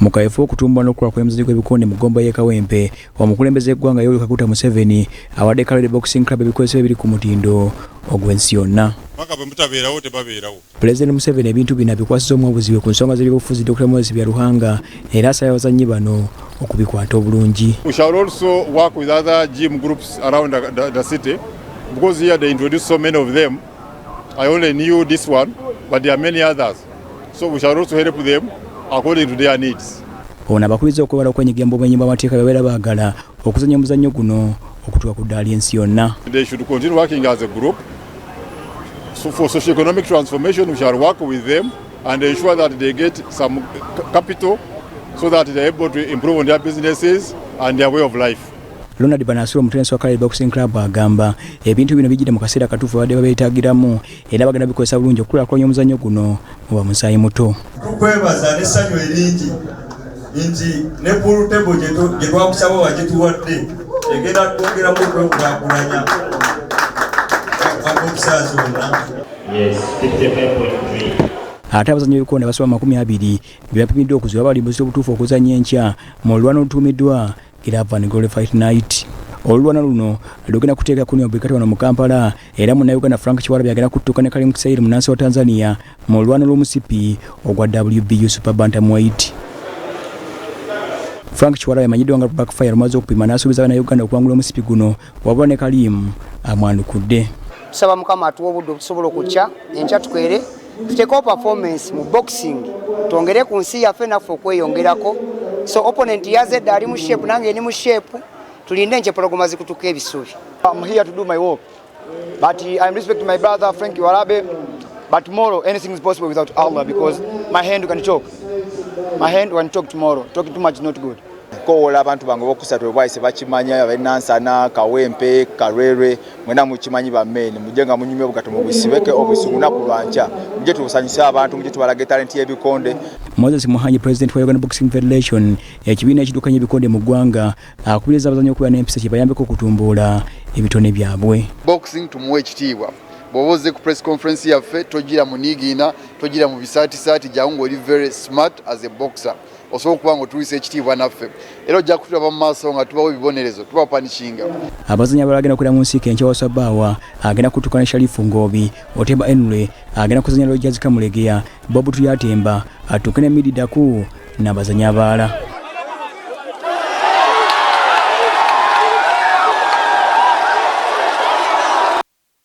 Mu kaweefube okutumbula n'okukola kw'emizannyo gw'ebikonde mu gomba y'e Kawempe, omukulembeze w'eggwanga Yoweri Kaguta Museveni awadde Kalerwe Boxing Club ebikozesebwa ebiri ku mutindo ogw'ensi yonna. Pulezidenti Museveni ebintu bino abikwasizza obuzibu ku nsonga z'ebyobufuzi Dr. Moses Byaruhanga era asabye abazannyi bano okubikwata obulungi. We shall also work with other gym groups around the city because here they introduced so many of them. I only knew this one, but there are many others. So we shall also help them according to their needs. Ono abakubiriza okubala okwenyigira mu bumenyi bw'amateeka babeera baagala okuzannya omuzannyo guno okutuuka ku ddaala y'ensi yonna. They should continue working as a group. So for socio-economic transformation, we shall work with them and ensure that they get some capital so that they are able to improve on their businesses and their way of life. Ronald Banasiro omutenesi wa Kalerwe Boxing Club agamba ebintu bino bijjidde mu kaseera katuufu abadde babeetaagiramu era bagenda bikozesa bulungi okukulaakulanya omuzannyo guno mu bamusaayi muto. Tukwebaza n'essanyu eringi nti ne pool table gye twakusaba wagituwadde egenda twongeramu okwekulaakulanya okusaaza zonna. Ate abazannyi b'ebikonde abasoba 20 bebapimiddwa okuziba bali mu obutuufu okuzannya enkya mu lulwana olutuumiddwa Giravan Glory Fight Night. Olulwana luno lugenda kuteeka ku Bwekati wano mu Kampala era Munnayuganda Frank Kiwarabe agenda kuttuka ne Karim Kisairi munansi wa Tanzania mu lulwana lw'omusipi ogwa WBU Super Bantamweight. Frank Kiwarabe amanyiddwa nga backfire rumaze okupima n'asuubiza Bannayuganda okuwangula omusipi guno wabula ne Karim amwanukudde. Tusaba Mukama atuwa obudde okusobola okukya enkya tukeere tuteeko performance mu boxing twongere ku nsi yaffe naffe okweyongerako. So opponent yazedde ali mu shape nange ni mu shape tulinde enche programa zikutuka ebisubi. I'm here to do my work, but I'm respecting my brother Frank Kiwarabe, but tomorrow anything is possible without Allah because my hand can choke. My hand can choke tomorrow. Talking too much is not good. Kola abantu bange bokusatu bwaise bakimanya abenansana Kawempe Kalerwe mwena mukimanyi bamene mujenga munyumye obugato mu bwisibeke obusuguna kulwancha muje tubusanyisa abantu muje tubalage talent y'ebikonde. Moses Muhanyi, President wa Uganda Boxing Federation, ekibiina ekidukanya ebikonde mu ggwanga akubiriza abazannyi okubeera n'empisa kibayambeko okutumbula ebitone byabwe. Boxing tumuwe ekitiibwa. Bwoboze ku press conference yaffe togira mu nigiina togira mu bisaati jangu oli very smart as a boxer. Osobola okuba ng'otuwisa ekitiibwa naffe era ojja kutulaba mu maaso nga tubawo ebibonerezo tubapanishinga. Abazannyi abalala agenda kubeera mu nsiike enkya wa Sabaawa agenda kutuuka ne Sharifu Ngobi, Otemba Enule agenda kuzannya Ageesigika Mulegeya, Bob Tuyatemba atuuke ne Midi Daku n'abazannyi abalala.